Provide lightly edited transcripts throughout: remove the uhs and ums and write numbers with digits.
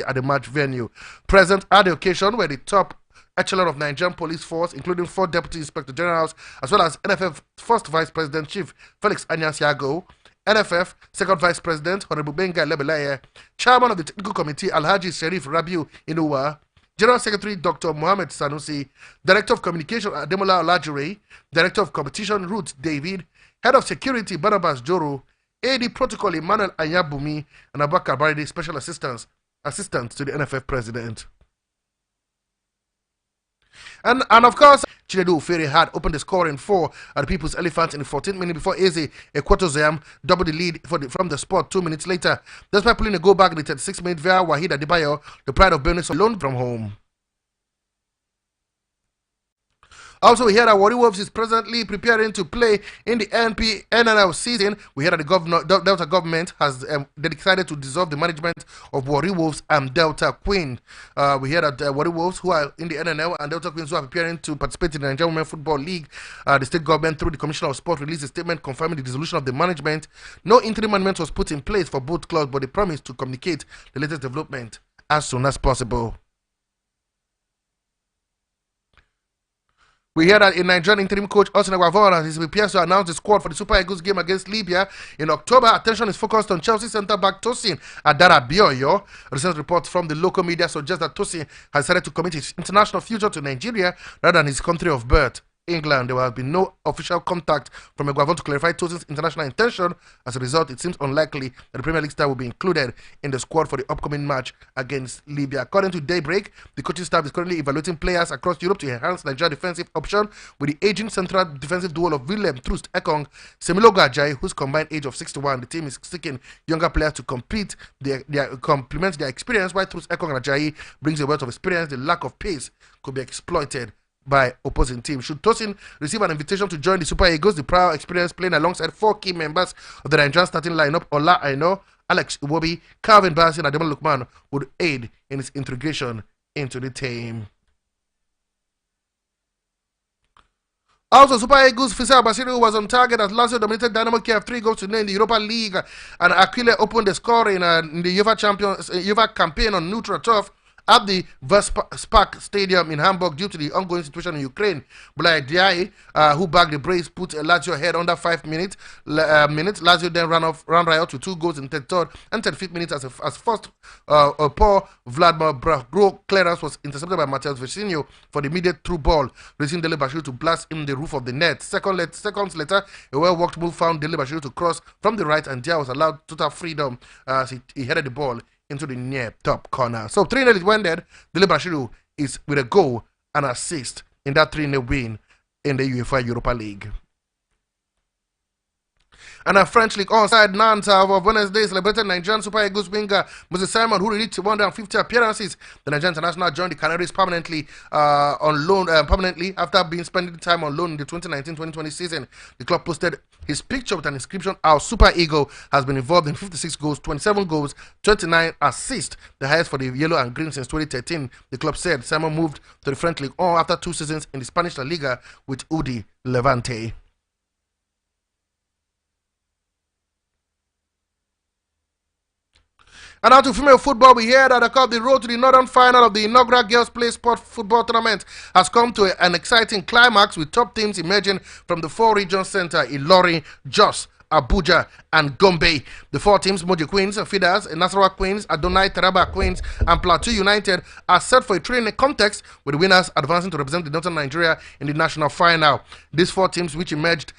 at the match venue. Present at the occasion were the top echelon of Nigerian police force, including 4 deputy inspector generals, as well as NFF first vice president chief Felix Anyansiago, NFF second vice president Honorable Benga Lebeleye, chairman of the technical committee Alhaji Sherif Rabiu Inuwa, General Secretary Dr. Mohammed Sanusi, Director of Communication Ademola Olajire, Director of Competition Ruth David, Head of Security Barnabas Joro, AD Protocol Emmanuel Anyabumi, and Abakar Baride, Special Assistant to the NFF President. And of course, Chinedu Ufere had opened the scoring for the People's Elephant in the 14th minute before Eze Ekwatozayam doubled the lead from the spot 2 minutes later. Despite pulling a goal back in the 36th minute via Wahid Adebayo, the pride of Benin alone from home. Also, we hear that Warri Wolves is presently preparing to play in the NNL season. We hear that the Delta government has decided to dissolve the management of Warri Wolves and Delta Queen. We hear that Warri Wolves, who are in the NNL, and Delta Queens, who are preparing to participate in the Nigerian Women Football League, the state government, through the Commissioner of Sport, released a statement confirming the dissolution of the management. No interim management was put in place for both clubs, but they promised to communicate the latest development as soon as possible. We hear that in Nigerian interim coach Oseni is prepared to announce the squad for the Super Eagles game against Libya in October. Attention is focused on Chelsea centre-back Tosin Adarabioyo. Recent reports from the local media suggest that Tosin has decided to commit his international future to Nigeria rather than his country of birth, England. There will have been no official contact from Eguavon to clarify Tosin's international intention. As a result, it seems unlikely that the Premier League star will be included in the squad for the upcoming match against Libya. According to Daybreak, the coaching staff is currently evaluating players across Europe to enhance Nigeria's defensive option with the aging central defensive duo of Willem Troost Ekong, Semilogo Ajayi, whose combined age of 61. The team is seeking younger players to complement their experience, while Troost Ekong and Ajayi brings a wealth of experience. The lack of pace could be exploited by opposing teams. Should Tosin receive an invitation to join the Super Eagles, the prior experience playing alongside 4 key members of the Nigerian starting lineup, Ola Aino, Alex Iwobi, Calvin Bassey, and Ademola Lookman, would aid in his integration into the team. Also, Super Eagles Fisher Basiru was on target as Lazio dominated Dynamo Kiev 3-0 in the Europa League, and Aquile opened the score in the UEFA campaign on neutral turf at the Verspark Stadium in Hamburg due to the ongoing situation in Ukraine. Bulai Diaye, who bagged the brace, put Lazio ahead under 5 minutes. Lazio then ran riot with 2 goals in the 3rd and 35th minutes as first a poor Vladimir Bragro clearance was intercepted by Matheus Vecino for the immediate through ball, racing Dele Bashiru to blast in the roof of the net. Seconds later, a well-worked move found Dele Bashiru to cross from the right, and Dia was allowed total freedom as he headed the ball into the near top corner. So 3-0 it wended. Dele Bashiru is with a goal and assist in that 3-0 win in the UEFA Europa League. And a French League onside Nantes of Wednesday celebrated Nigerian Super Eagles winger Moses Simon, who reached 150 appearances. The Nigerian international joined the Canaries permanently on loan after spending time on loan in the 2019-2020 season. The club posted his picture with an inscription: "Our Super Eagle has been involved in 56 goals, 27 goals, 29 assists, the highest for the Yellow and Green since 2013. The club said Simon moved to the French League after 2 seasons in the Spanish La Liga with Udi Levante. And now to female football, we hear that the road to the northern final of the inaugural Girls Play Sport Football Tournament has come to an exciting climax, with top teams emerging from the 4 region centers: Ilorin, Jos, Abuja, and Gombe. The 4 teams, Moji Queens, Fidas, Nasarawa Queens, Adonai, Taraba Queens, and Plateau United, are set for a training contest, with the winners advancing to represent the northern Nigeria in the national final. These 4 teams, which emerged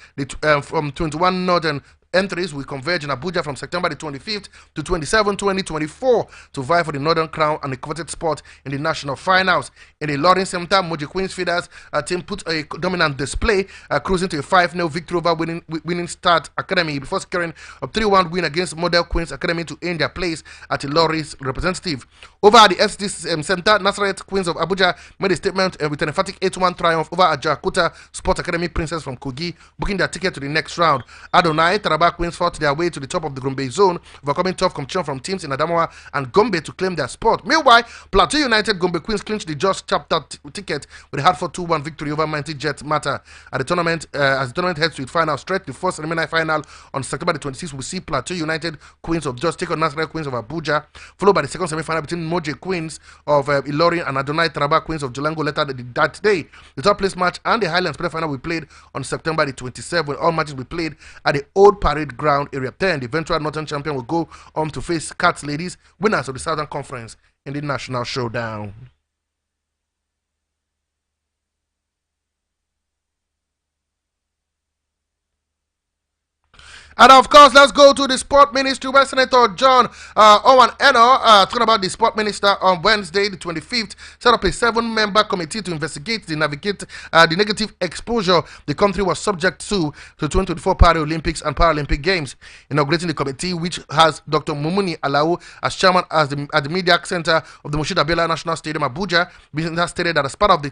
from 21 northern entries, will converge in Abuja from September the 25th to 27, 2024 to vie for the Northern Crown and the coveted spot in the national finals. In the Lawrence Center, Moji Queens Feeders team put a dominant display, cruising to a 5-0 victory over winning Start Academy before securing a 3-1 win against Model Queens Academy to end their place at the Lawrence representative. Over at the FCD Center, Nazareth Queens of Abuja made a statement with an emphatic 8-1 triumph over Ajakuta Sports Academy Princess from Kogi, booking their ticket to the next round. Adonai, Taraba Taraba Queens fought their way to the top of the Gombe zone, overcoming tough competition from teams in Adamawa and Gombe to claim their spot. Meanwhile, Plateau United Gombe Queens clinched the Just Chapter ticket with a hard-fought 2-1 victory over Mighty Jet Matter at the tournament. As the tournament heads to its final stretch, the first eliminatory final on September the 26th will see Plateau United Queens of Just take on National Queens of Abuja, followed by the second semi-final between Moje Queens of Ilorin and Adonai Taraba Queens of Jolango later that day. The top place match and the Highlands Premier final will be played on September the 27th. All matches will be played at the Old Parade Ground, Area 10. The eventual Northern champion will go on to face Cats Ladies, winners of the Southern Conference in the National Showdown. And of course, let's go to the Sport Ministry where Senator John Owen Eno, talking about the Sport Minister on Wednesday, the 25th, set up a 7-member committee to investigate the negative exposure the country was subject to the 2024 Paralympics and Paralympic Games. Inaugurating the committee, which has Dr. Mumuni Alao as chairman at the Media Center of the Moshid Abiola National Stadium, Abuja, business stated that as part of the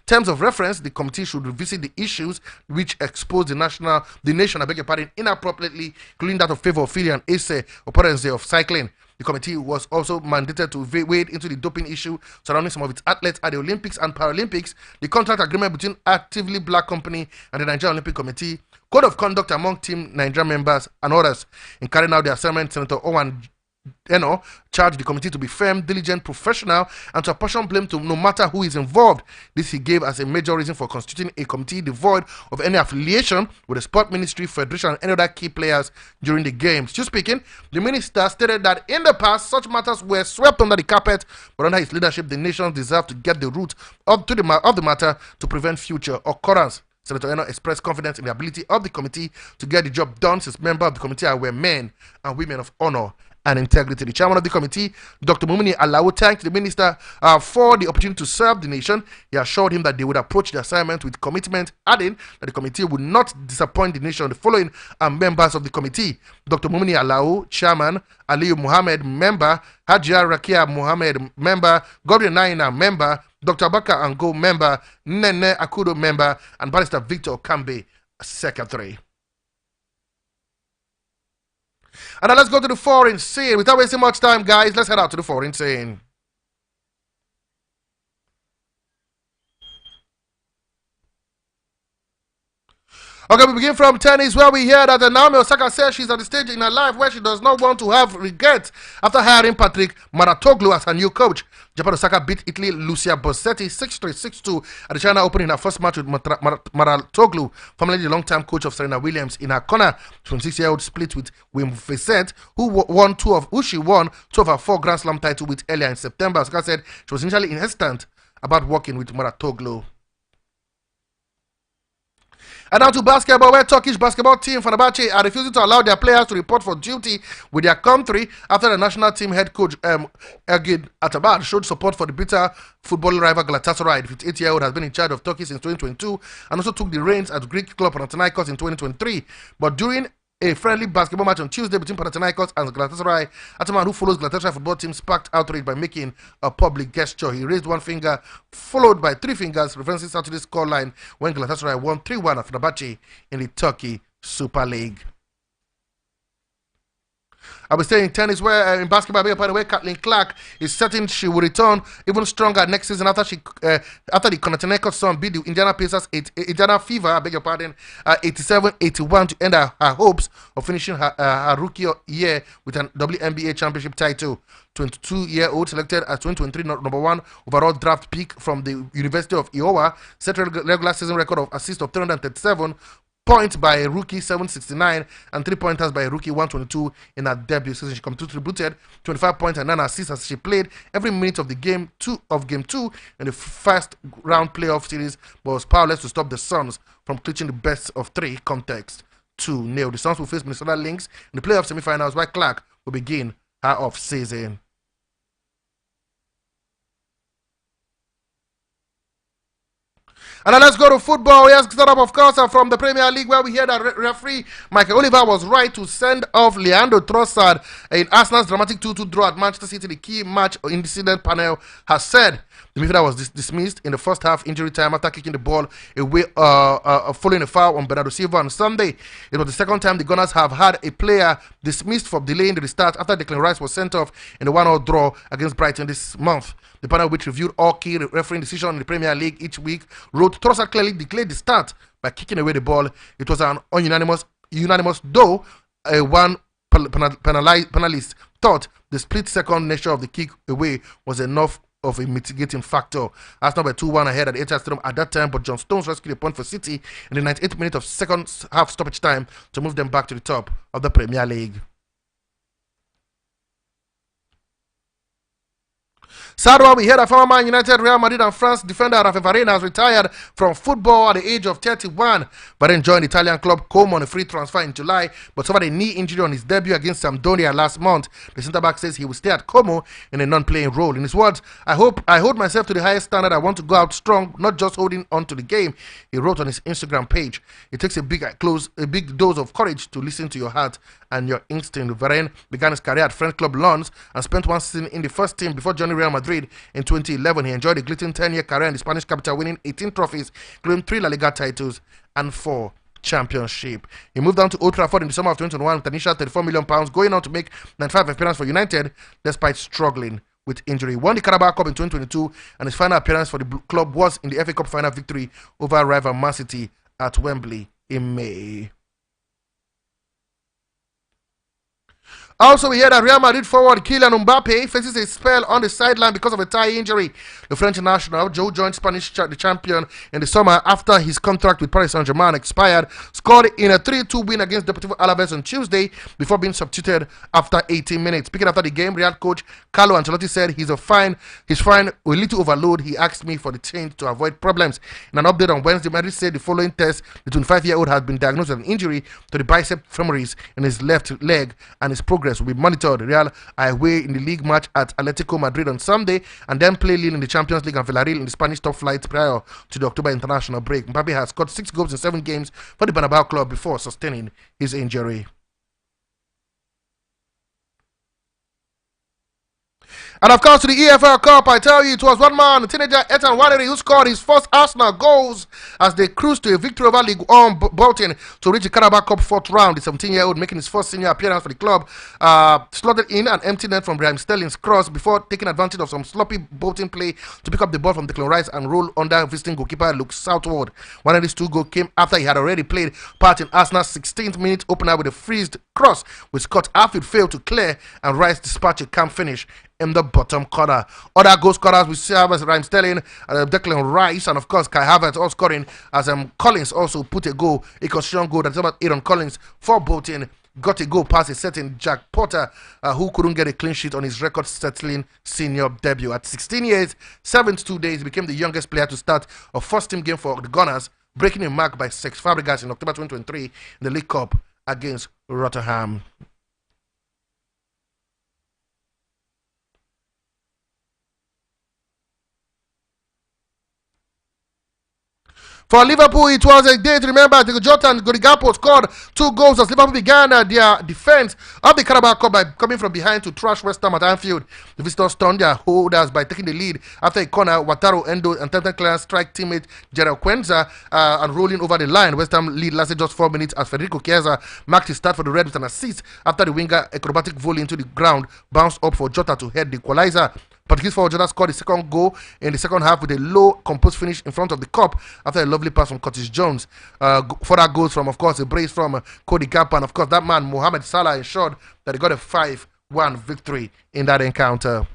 terms of reference, the committee should revisit the issues which expose the nation, inappropriately, including that of favorophilia and esse opponents of cycling. The committee was also mandated to wade into the doping issue surrounding some of its athletes at the Olympics and Paralympics, the contract agreement between Actively Black Company and the Nigerian Olympic Committee, code of conduct among Team Nigeria members, and others. In carrying out the assignment, Senator Owen Eno charged the committee to be firm, diligent, professional, and to apportion blame to no matter who is involved. This he gave as a major reason for constituting a committee devoid of any affiliation with the Sport Ministry, Federation, and any other key players during the games. Still speaking, the minister stated that in the past, such matters were swept under the carpet, but under his leadership, the nation deserved to get the root of the matter to prevent future occurrence. Senator Eno expressed confidence in the ability of the committee to get the job done, since members of the committee were men and women of honor and integrity. The chairman of the committee, Dr. Mumuni Alao, thanked the minister for the opportunity to serve the nation. He assured him that they would approach the assignment with commitment, adding that the committee would not disappoint the nation. The following are members of the committee: Dr. Mumuni Alao, chairman; Aliyu Muhammad, member; Hajia Rakia Muhammad, member; Godwin Naina, member; Dr. Baka Ango, member; Nene Akudo, member; and Barrister Victor Kambe, secretary. And now let's go to the foreign scene. Without wasting much time, guys, let's head out to the foreign scene. Okay, we begin from tennis, where we hear that Naomi Osaka says she's at the stage in her life where she does not want to have regrets after hiring Patrick Maratoglu as her new coach. Japan Osaka beat Italy Lucia Bossetti 6-3, 6-2 at the China Open in her first match with Maratoglu, formerly the long-time coach of Serena Williams. In her corner, 26-year-old split with Wim Vicente, who she won two of her 4 Grand Slam titles with earlier in September. Osaka said she was initially hesitant about working with Maratoglu. And now to basketball, where Turkish basketball team Fenerbahce are refusing to allow their players to report for duty with their country after the national team head coach Ergin Atabar showed support for the bitter football rival Galatasaray. The 58-year-old has been in charge of Turkey since 2022 and also took the reins at Greek club Panathinaikos in 2023. But during a friendly basketball match on Tuesday between Panathinaikos and Galatasaray, Ataman, who follows Galatasaray football team, sparked outrage by making a public gesture. He raised one finger, followed by 3 fingers, referencing Saturday's scoreline when Galatasaray won 3-1 at Fenerbahce in the Turkey Super League. I will stay in tennis, where in basketball, by the way, Kathleen Clark is certain she will return even stronger next season after the Panathinaikos Sun beat the Indiana Pacers, Indiana Fever, 87-81 to end her hopes of finishing her rookie year with an WNBA championship title. 22-year-old selected as 2023 number 1 overall draft pick from the University of Iowa, set a regular season record of assists of 337. Points by a rookie 769 and 3-pointers by a rookie 122 in her debut season. She contributed 25 points and 9 assists as she played every minute of the game 2 in the first round playoff series, but was powerless to stop the Suns from clinching the best of 3 contest 2-0. The Suns will face Minnesota Lynx in the playoff semifinals, while Clark will begin her off season. And now let's go to football. Yes, start up, of course, from the Premier League, where we hear that referee Michael Oliver was right to send off Leandro Trossard in Arsenal's dramatic 2-2 draw at Manchester City. The key match incident panel has said the midfielder was dismissed in the first half injury time after kicking the ball away following a foul on Bernardo Silva on Sunday. It was the second time the Gunners have had a player dismissed for delaying the restart after Declan Rice was sent off in the 1-0 draw against Brighton this month. The panel, which reviewed all key refereeing decisions in the Premier League each week, wrote Trossard clearly declared the start by kicking away the ball. It was an unanimous, though one panelist thought the split-second nature of the kick away was enough of a mitigating factor. Arsenal were 2-1 ahead at the Etihad Stadium at that time, but John Stones rescued a point for City in the 98th minute of second half stoppage time to move them back to the top of the Premier League. Sadly, we heard that former Man United, Real Madrid and France defender Rafa Varane has retired from football at the age of 31. Varane joined Italian club Como on a free transfer in July, but suffered a knee injury on his debut against Sampdoria last month. The centre-back says he will stay at Como in a non-playing role. In his words, I hold myself to the highest standard. I want to go out strong, not just holding on to the game, he wrote on his Instagram page. It takes a big dose of courage to listen to your heart and your instinct. Varane began his career at French club Lens and spent one season in the first team before joining Real Madrid in 2011. He enjoyed a glittering 10-year career in the Spanish capital, winning 18 trophies, including 3 La Liga titles and 4 championship. He moved down to Old Trafford in the summer of 2021 with an initial £34 million, going on to make 95 appearances for United despite struggling with injury. He won the Carabao Cup in 2022, and his final appearance for the club was in the FA Cup final victory over rival Man City at Wembley in May. Also, we hear that Real Madrid forward Kylian Mbappe faces a spell on the sideline because of a thigh injury. The French national, Joe joined the champion in the summer after his contract with Paris Saint-Germain expired, scored in a 3-2 win against Deportivo Alaves on Tuesday before being substituted after 18 minutes. Speaking after the game, Real coach Carlo Ancelotti said he's fine with a little overload. He asked me for the change to avoid problems. In an update on Wednesday, Madrid said the following test, the 25-year-old has been diagnosed with an injury to the bicep femoris in his left leg, and his progress will be monitored. Real are away in the league match at Atletico Madrid on Sunday and then play Lille in the Champions League and Villarreal in the Spanish top flight prior to the October international break. Mbappe has scored 6 goals in 7 games for the Bernabeu club before sustaining his injury. And of course, to the EFL Cup, I tell you, it was one man, the teenager Ethan Wanery, who scored his first Arsenal goals as they cruised to a victory over League One Bolton to reach the Carabao Cup 4th round. The 17-year-old making his first senior appearance for the club, slotted in an empty net from Raheem Sterling's cross before taking advantage of some sloppy Bolton play to pick up the ball from Declan Rice and roll under visiting goalkeeper Luke Southward. One of these 2 goals came after he had already played part in Arsenal's 16th minute opener with a freezed cross, which Scott Arfield failed to clear, and Rice dispatched a calm finish in the bottom corner. Other goal scorers we serve as Raheem Sterling, Declan Rice, and of course Kai Havertz all scoring, as Collins also put a concession goal that's about Aaron Collins for Bolton got a goal past a certain Jack Potter, who couldn't get a clean sheet on his record-settling senior debut. At 16 years, 72 days, he became the youngest player to start a first-team game for the Gunners, breaking a mark by Cesc Fabregas in October 2023 in the League Cup against Rotherham. For Liverpool, it was a day to remember. Jota and Godigapo scored 2 goals as Liverpool began their defense of the Carabao Cup by coming from behind to trash West Ham at Anfield. The visitors stunned their holders by taking the lead after a corner. Wataru Endo and attempted clear strike teammate Gerald Quenza and rolling over the line. West Ham lead lasted just 4 minutes as Federico Chiesa marked his start for the Reds with an assist after the winger acrobatic volley into the ground bounced up for Jota to head the equalizer. Portuguese forward Jota scored the second goal in the second half with a low composed finish in front of the cup after a lovely pass from Curtis Jones. Further goals from, of course, a brace from Cody Gakpo, and of course that man Mohamed Salah ensured that he got a 5-1 victory in that encounter.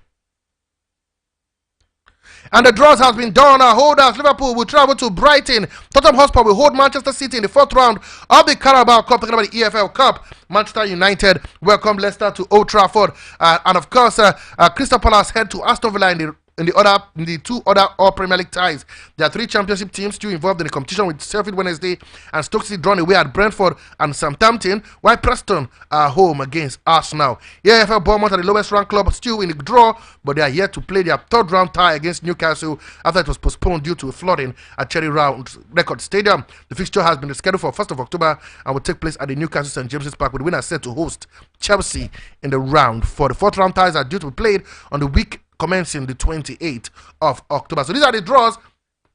And the draws has been done. Our holders, Liverpool, will travel to Brighton. Tottenham Hotspur will hold Manchester City in the 4th round of the Carabao Cup, talking about the EFL Cup. Manchester United welcome Leicester to Old Trafford. And of course, Crystal Palace head to Aston Villa in in the two other All Premier League ties, there are three championship teams still involved in the competition, with Sheffield Wednesday and Stoke City drawn away at Brentford and Southampton, while Preston are home against Arsenal. EFL Bournemouth are the lowest ranked club, still in the draw, but they are yet to play their third round tie against Newcastle after it was postponed due to a flooding at Cherry Round Record Stadium. The fixture has been scheduled for 1st of October and will take place at the Newcastle St James's Park, with the winner set to host Chelsea in the round. For the fourth round ties are due to be played on the week commencing the 28th of October. So these are the draws: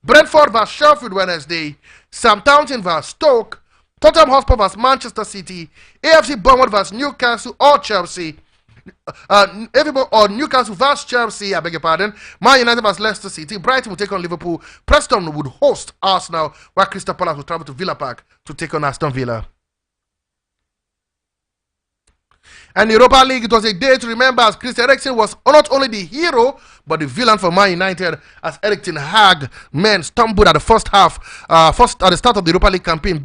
Brentford vs Sheffield Wednesday, Southampton vs Stoke, Tottenham Hotspur vs Manchester City, AFC Bournemouth vs Newcastle or Chelsea, or Newcastle vs Chelsea, I beg your pardon, Man United vs Leicester City, Brighton will take on Liverpool, Preston would host Arsenal, while Crystal Palace will travel to Villa Park to take on Aston Villa. And the Europa League, it was a day to remember, as Christian Eriksen was not only the hero but the villain for Man United, as Erik ten Hag men stumbled at the first half, at the start of the Europa League campaign,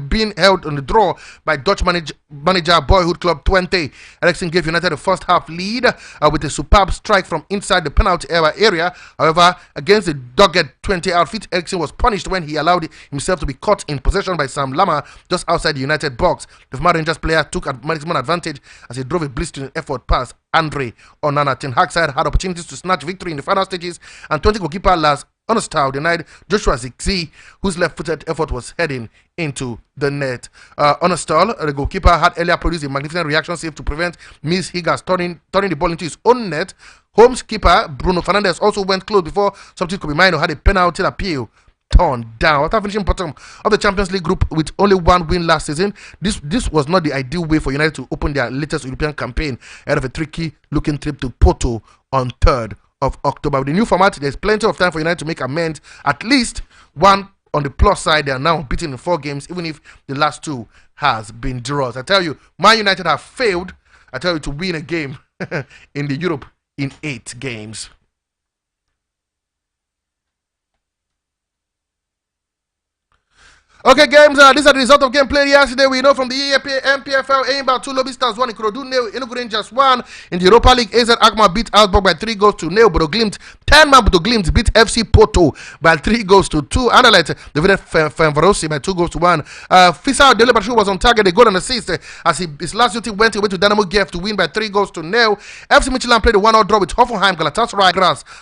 being held on the draw by Dutch manager boyhood club Twente. Eriksen gave United the first half lead with a superb strike from inside the penalty area. However, against the dogged Twente outfit, Eriksen was punished when he allowed himself to be caught in possession by Sam Lama just outside the United box. The former Rangers player took maximum advantage as he drove a blistering effort past Andre Onana. Ten Hag side had opportunities to snatch victory in the final stages, and 20 goalkeeper Lars Onestad denied Joshua Zirkzee, whose left-footed effort was heading into the net. Onestad, the goalkeeper, had earlier produced a magnificent reaction save to prevent Mies Higgins turning the ball into his own net. Holmes keeper Bruno Fernandes also went close before substitute Kobe Mino had a penalty appeal turned down. After finishing bottom of the Champions League group with only one win last season, this was not the ideal way for United to open their latest European campaign ahead of a tricky looking trip to Porto on 3rd of October. With the new format, there's plenty of time for United to make amends. At least one on the plus side, they are now beaten in 4 games, even if the last 2 has been draws. I tell you, Man United have failed, to win a game in the Europe in 8 games. Okay, games. These are the result of game played yesterday. We know from the MPFL, Aimbal 2, Lobby Stars 1, Ikorodu 0, Enugu Rangers 1. In the Europa League, AZ Alkmaar beat Augsburg by 3-0. Bodo Glimt, 10-man Bodo Glimt beat FC Porto by 3-2. Anderlecht defeated Fenerbahce by 2-1. Fisa Dele Bashu was on target, a goal and assist, as his last duty went away to Dynamo Kiev to win by 3-0. FC Midtjylland played a 1-0 draw with Hoffenheim. Galatasaray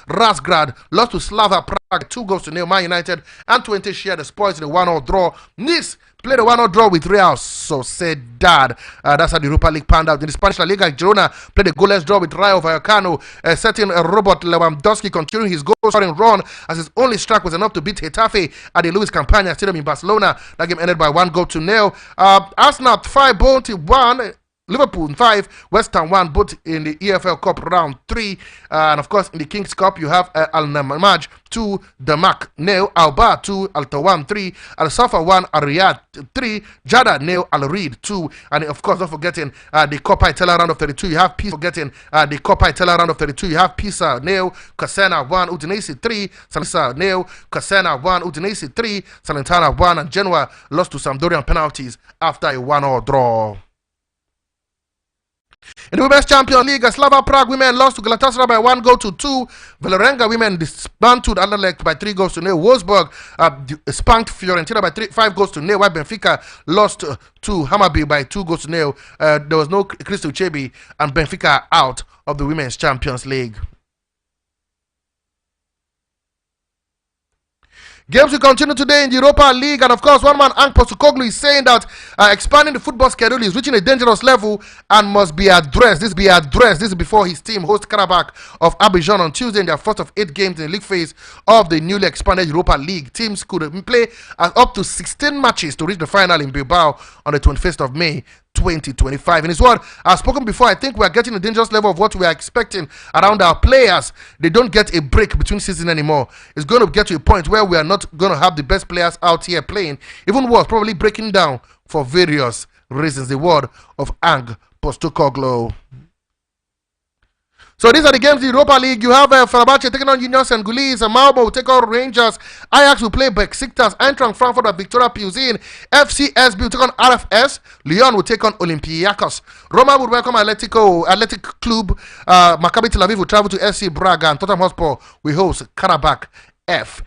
Razgrad lost to Slava Prague 2-0. Man United and Twente shared the spoils in a 1-0 draw. Nice played a 1-0 draw with Real Sociedad. That's how the Europa League panned out. In the Spanish La Liga, Girona played a goalless draw with Rayo Vallecano, setting Robert Lewandowski continuing his goal-scoring run, as his only strike was enough to beat Getafe at the Luis Campagna Stadium in Barcelona. That game ended by 1-0. Arsenal 5, Bounty 1. Liverpool 5, West Ham 1, both in the EFL Cup round 3. And of course, in the Kings Cup, you have Al Namaj 2, Damak 0, Alba 2, Al Tawan 3, Al Safa 1, Al Riyadh 3, Jada 0, Al Reed 2. And of course, not forgetting the Coppa Italia round of 32. You have Pisa the Coppa Italia round of 32. You have Pisa 0, Casena 1, Udinese 3, Salisa 0, Casena 1, Udinese 3, Salernitana 1, and Genoa lost to Sampdoria on penalties after a 1-1 draw. In the Women's Champions League, Slava Prague women lost to Galatasaray by 1-2. Vålerenga women dismantled Anderlecht by 3-0. Wolfsburg spanked Fiorentina by 5-0. While Benfica lost to Hammarby by 2-0. There was no Crystal Chebi, and Benfica out of the Women's Champions League. Games will continue today in the Europa League, and of course, one man, Ange Postecoglou, is saying that expanding the football schedule is reaching a dangerous level and must be addressed. This is before his team hosts Karabakh of Abidjan on Tuesday in their first of 8 games in the league phase of the newly expanded Europa League. Teams could play up to 16 matches to reach the final in Bilbao on the 21st of May. 2025. In his word, I've spoken before, I think we are getting a dangerous level of what we are expecting around our players. They don't get a break between season anymore. It's going to get to a point where we are not going to have the best players out here playing. Even worse, probably breaking down for various reasons. The word of Ange Postecoglou. So these are the games in the Europa League. You have Fenerbahce taking on Union St. Gullis, Malmo will take on Rangers, Ajax will play Besiktas, Eintracht Frankfurt at Victoria Pilsen, FCSB will take on RFS, Lyon will take on Olympiacos, Roma will welcome Athletic Club, Maccabi Tel Aviv will travel to SC Braga, and Tottenham Hotspur will host Karabakh FK.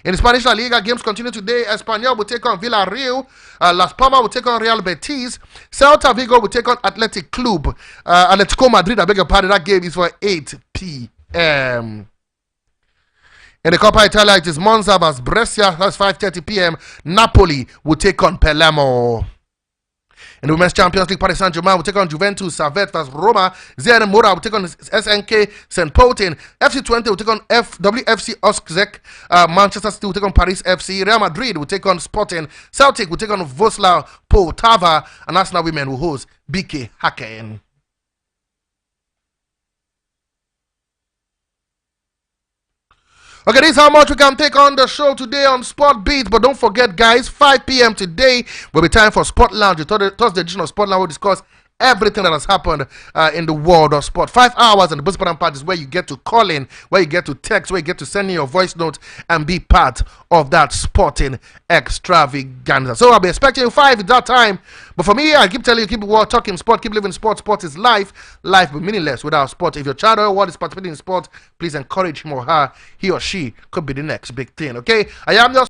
In the Spanish La Liga, games continue today. Espanyol will take on Villarreal. Las Palmas will take on Real Betis. Celta Vigo will take on Atletico Madrid. I beg your pardon. That game is for 8 p.m. In the Coppa Italia, it is Monza vs Brescia. That's 5:30 p.m. Napoli will take on Palermo. In the Women's Champions League, Paris Saint-Germain will take on Juventus, Servette vs Roma, ZN Mora will take on SNK St. Pölten, FC Twente will take on WFC Osijek, Manchester City will take on Paris FC, Real Madrid will take on Sporting, Celtic will take on Wisla Poltava, and Arsenal Women will host BK Häcken. Okay, this is how much we can take on the show today on Sport Beat. But don't forget, guys, 5 p.m. today will be time for Sport Lounge. The Thursday edition of Sport Lounge will discuss everything that has happened in the world of sport. 5 hours, and the most important part is where you get to call in, where you get to text, where you get to send in your voice notes and be part of that sporting extravaganza. So I'll be expecting you 5 at that time. But for me, I keep telling you, keep talking sport, keep living sport. Sport is life. Life will be meaningless without sport. If your child or what is participating in sport, please encourage him or her. He or she could be the next big thing. Okay, I am your